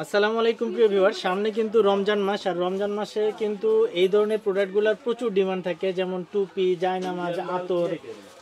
আসসালামু আলাইকুম প্রিয় ভিউয়ার, সামনে কিন্তু রমজান মাস। আর রমজান মাসে কিন্তু এই ধরনের প্রোডাক্টগুলোর প্রচুর ডিমান্ড থাকে, যেমন টুপি, জায়নামাজ, আতর,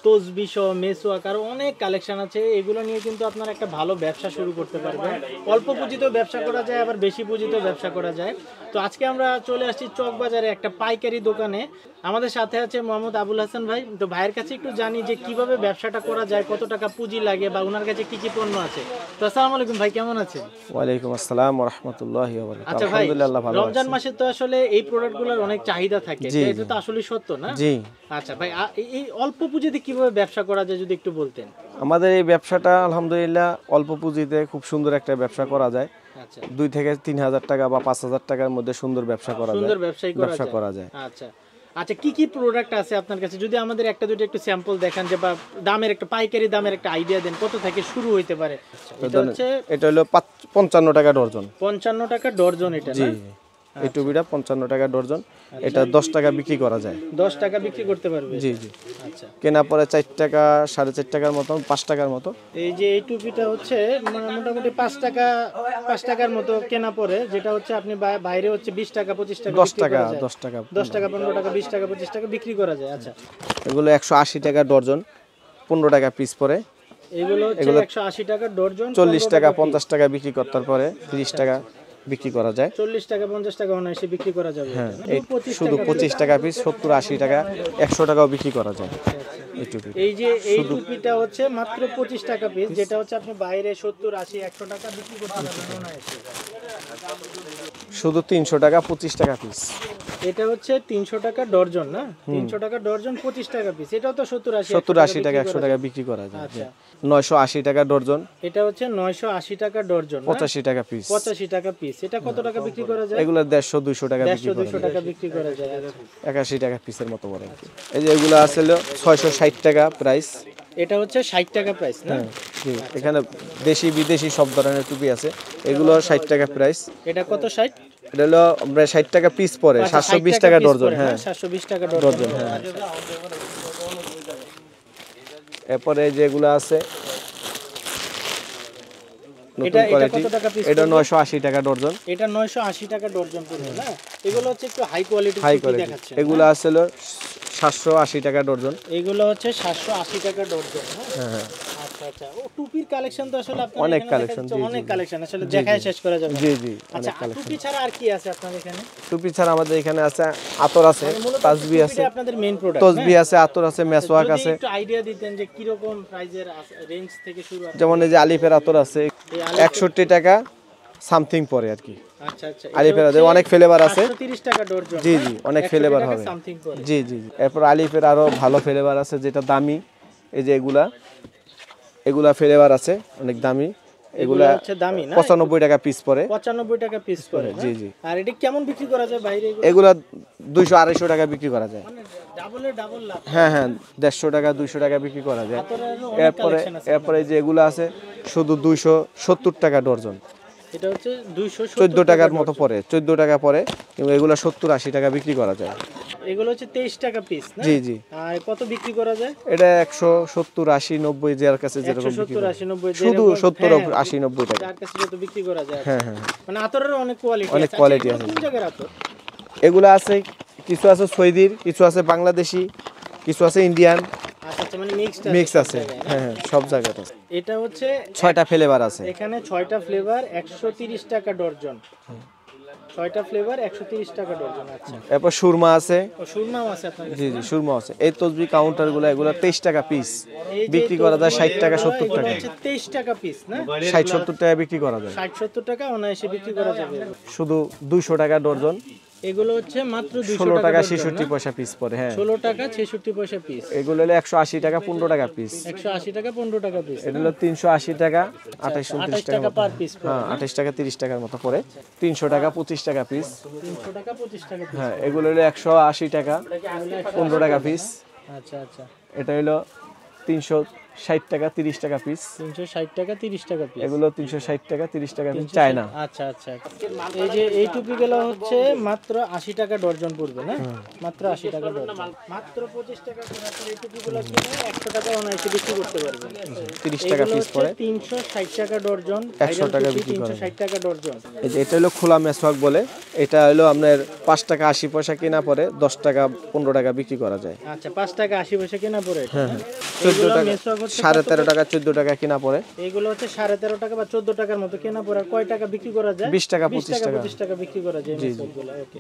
তসবি সহ মেসওয়াক, আরও অনেক কালেকশন আছে। এগুলো নিয়ে কিন্তু আপনারা একটা ভালো ব্যবসা শুরু করতে পারবেন। অল্প পুঁজিতেও ব্যবসা করা যায়, আবার বেশি পুঁজিতেও ব্যবসা করা যায়। তো আজকে আমরা চলে আসছি চকবাজারে একটা পাইকারি দোকানে। আমাদের সাথে আছে মোহাম্মদ আবুল হাসান ভাই। তো ভাইয়ের কাছে একটু জানি যে কিভাবে ব্যবসাটা করা যায়, কত টাকা পুঁজি লাগে, বা ওনার কাছে কি কি পণ্য আছে। তো আসসালামু আলাইকুম ভাই, কেমন আছেন? ওয়ালাইকুম আসসালাম ওয়া রাহমাতুল্লাহি ওয়া বারাকাতুহু। আচ্ছা ভাই, আলহামদুলিল্লাহ ভালো রমজান আছি। মাসে তো আসলে এই প্রোডাক্টগুলোর অনেক চাহিদা থাকে, জি, এটা তো আসলে সত্য না? জি। আচ্ছা ভাই, এই অল্প পুঁজিতে কিভাবে ব্যবসা করা যায় যদি একটু বলতেন। আমাদের এই ব্যবসাটা আলহামদুলিল্লাহ অল্প পুঁজিতে খুব সুন্দর একটা ব্যবসা করা যায়। আচ্ছা, 2 থেকে 3,000 টাকা বা 5,000 টাকার মধ্যে সুন্দর ব্যবসা করা যায়। সুন্দর ব্যবসা করা যায়। আচ্ছা আচ্ছা, কি কি প্রোডাক্ট আছে আপনার কাছে, যদি আমাদের একটা দুটো একটু স্যাম্পল দেখান, যে বা দামের একটা পাইকারি দামের একটা আইডিয়া দেন, কত থেকে শুরু হইতে পারে? এটা হচ্ছে এটা হলো 55 টাকা ডজন। 55 টাকা ডর্জন এটা জি, না? এই টুপিটা 55 টাকা ডজন। এটা 10 টাকা বিক্রি করা যায়। 10 টাকা বিক্রি করতে পারবে? জি, জি। আচ্ছা, কেনা পরে 4 টাকা 4.5 টাকার মতো, 5 টাকার মতো। এই যে এই টুপিটা হচ্ছে মোটামুটি 5 টাকার মতো কেনা পড়ে, যেটা হচ্ছে আপনি বাইরে হচ্ছে 20 টাকা 25 টাকা 10 বিক্রি টাকা করা যায়। 10 টাকা 10 টাকা 15 টাকা 20 টাকা 25 টাকা বিক্রি করা যায়। আচ্ছা, এগুলো 180 টাকা ডজন, 15 টাকা পিস পরে। এগুলো হচ্ছে 180 টাকা ডর্জন, 40 টাকা 50 টাকা বিক্রি করতে পারে, 30 টাকা বিক্রি করা যায়। 40 টাকা 50 টাকা অনায়াসে বিক্রি করা যাবে। হ্যাঁ, এটা। এই শুধু 25 টাকা পিস, 70 80 টাকা 100 টাকাও বিক্রি করা যায় এই টুপি। এই যে এই টুপিটা হচ্ছে মাত্র 25 টাকা পিস, যেটা হচ্ছে আপনি বাইরে 70 80 100 টাকা বিক্রি করতে পারবেন অনায়াসে। শুধু 300 টাকা 25 টাকা পিস। এটা হচ্ছে 300 টাকা ডর্জন না? 300 টাকা ডর্জন 25 টাকা পিস। এটাও তো 70 80 70 80 টাকা 100 টাকা বিক্রি করা যায়। আচ্ছা, 980 টাকা ডজন, এটা হচ্ছে 980 টাকা ডর্জন না? 85 টাকা পিস। 85 টাকা পিস। এটা কত টাকা বিক্রি করা যায়? এগুলো 150 200 টাকা বিক্রি 150 করা 200 যায়। টাকা বিক্রি করা যায়। 81 টাকা পিসের মতো পড়ে আর কি। এই যে এগুলো আছে হলো 660 টাকা প্রাইস। এটা হচ্ছে 60 টাকা প্রাইস না? হ্যাঁ, জি। এখানে দেশি বিদেশি সব ধরনের টুপি আছে। এগুলো 60 টাকা প্রাইস। এটা কত 60? এটা হলো আমরা 60 টাকা পিস পড়ে, 720 টাকা ডজন। হ্যাঁ, 720 টাকা ডজন। ডজন। হ্যাঁ, এরপরে যেগুলো আছে নতুন এটা কোয়ালিটি, কত টাকা পিস? এটা 980 টাকা ডজন। এটা 980 টাকা ডজন পড়বে না? এগুলো হচ্ছে একটু হাই কোয়ালিটির হাই টুপি কোয়ালিটি। দেখাচ্ছে। এগুলো আছে হলো 780 টাকা ডজন। এগুলো হচ্ছে 780 টাকা ডজন। হ্যাঁ, হ্যাঁ, আচ্ছা আচ্ছা, ও টুপির কালেকশন তো আসলে আপনার অনেক এখানে কালেকশন। দেখাচ্ছে, জি, অনেক জি, কালেকশন আসলে দেখায় শেষ করা যাবে না। জি, জি, আচ্ছা, অনেক কালেকশন। টুপি ছাড়া আর কি আছে আপনার এখানে? টুপি ছাড়া আমাদের এখানে আছে আতর আছে, মূলত তাসবি আছে, টুপিটা আপনাদের মেইন প্রোডাক্ট। তসবি আছে, আতর আছে, মেসওয়াক যদি আছে। একটু আইডিয়া দিতেন যে কি রকম প্রাইজের রেঞ্জ থেকে শুরু আছে? যেমন এই যে আলিফের আতর আছে, এই 61 টাকা সামথিং পরে আর কি। আচ্ছা আচ্ছা, আলিফের অনেক ফ্লেভার আছে। 130 টাকা ডজন। জি, জি, অনেক ফ্লেভার হবে। সামথিং করে। জি, জি, জি। এরপর আলিফের আরো ভালো ফ্লেভার আছে যেটা দামি। এই যে এগুলা ফ্লেভার আছে অনেক দামি। এগুলা হচ্ছে দামি না? 95 টাকা পিস পরে। 95 টাকা পিস করে। জি, জি। আর এটা কেমন বিক্রি করা যায় বাইরে? এগুলা 200 250 টাকা বিক্রি করা যায়। মানে ডাবলের ডাবল লাভ। হ্যাঁ, হ্যাঁ, 150 টাকা 200 টাকা বিক্রি করা যায়। আতরেরও অনেক কালেকশন আছে। এরপরে যে এগুলো আছে শুধু 270 টাকা ডজন। এটা হচ্ছে 270 14 টাকার মতো পড়ে, 14 টাকা পড়ে, কিন্তু এগুলো 70 80 টাকা বিক্রি করা যায়। এগুলো হচ্ছে 23 টাকা পিস না? জি, জি। আর কত বিক্রি করা যায়? এটা 170 80 90 যার কাছে যেরকম বিক্রি 170 করে। 80 90 শুধু 70 80 90 টাকা। যার কাছে যত বিক্রি করা যায়। হ্যাঁ, হ্যাঁ, মানে আতরেরও অনেক কোয়ালিটি অনেক আছে। কোয়ালিটি আচ্ছা, আছে। কোন জায়গার আতর? এগুলো আছে, কিছু আছে সৌদির, কিছু আছে বাংলাদেশি, কিছু আছে ইন্ডিয়ান, আচ্ছা আচ্ছা, মানে মিক্স আছে। হ্যাঁ, হ্যাঁ, সব জায়গাতে আছে। এটা হচ্ছে 6টা ফ্লেভার আছে। এখানে 6টা ফ্লেভার 130 টাকা ডর্জন। 6টা ফ্লেভার 130 টাকা ডর্জন। আচ্ছা, এরপর সুরমা আছে। ও সুরমাও আছে আপনাদের? জি, জি, সুরমা আছে। এই তসবি কাউন্টারগুলো এগুলো 23 টাকা পিস এই যে বিক্রি করা যায়, 60 টাকা 70 এগুলো টাকা, হচ্ছে 23 টাকা পিস না? 60 70 টাকা বিক্রি করা যায়। 60 70 টাকা অনায়াসে বিক্রি করা যাবে। শুধু 200 টাকা ডজন, এগুলো হচ্ছে মাত্র 200 16 টাকা ডর্জন 66 না? পয়সা পিস পরে। হ্যাঁ, 16 টাকা 66 পয়সা পিস। এগুলো হলো 180 টাকা 15 টাকা পিস। 180 টাকা 15 টাকা পিস। এটা হলো 380 টাকা 28 29 28 টাকা টাকা মতো। Per piece. হ্যাঁ, 28 টাকা 30 টাকার মতো পড়ে। 300 টাকা 25 টাকা পিস। 300 টাকা 25 টাকা পিস। হ্যাঁ, এগুলো হলো 180 টাকা 15 টাকা পিস। আচ্ছা আচ্ছা, এটা হলো 60 টাকা 30 টাকা পিস। 360 টাকা 30 টাকা পিস। এগুলো 360 টাকা 30 টাকা পিস চায়না। আচ্ছা আচ্ছা। এই যে এই টুপিগুলো হচ্ছে মাত্র 80 টাকা ডর্জন পড়বে না? মাত্র 80 টাকা ডর্জন। মাত্র 25 টাকা করে আপনি এই টুপিগুলো কিনে 100 টাকা অনায়াসে বিক্রি করতে পারবেন। 30 টাকা পিস পড়ে। 360 টাকা ডর্জন, 100 টাকা বিক্রি করে। 360 টাকা ডর্জন। এই যে এটা হলো খোলা মেসওয়াক বলে, এটা হলো আপনার 5 টাকা 80 পয়সা কেনা পরে 10 টাকা 15 টাকা বিক্রি করা যায়। আচ্ছা 5 টাকা 80 পয়সা কেনা পড়ে এটা। 14 টাকা 13.5 টাকা 14 টাকা কেনা পরে। এইগুলো হচ্ছে 13.5 টাকা বা 14 টাকার মতো কেনা পড়ে। আর কয় টাকা বিক্রি করা যায়? 20 টাকা 25 টাকা। 25 টাকা বিক্রি করা যায় মেসওয়াকগুলো। ওকে।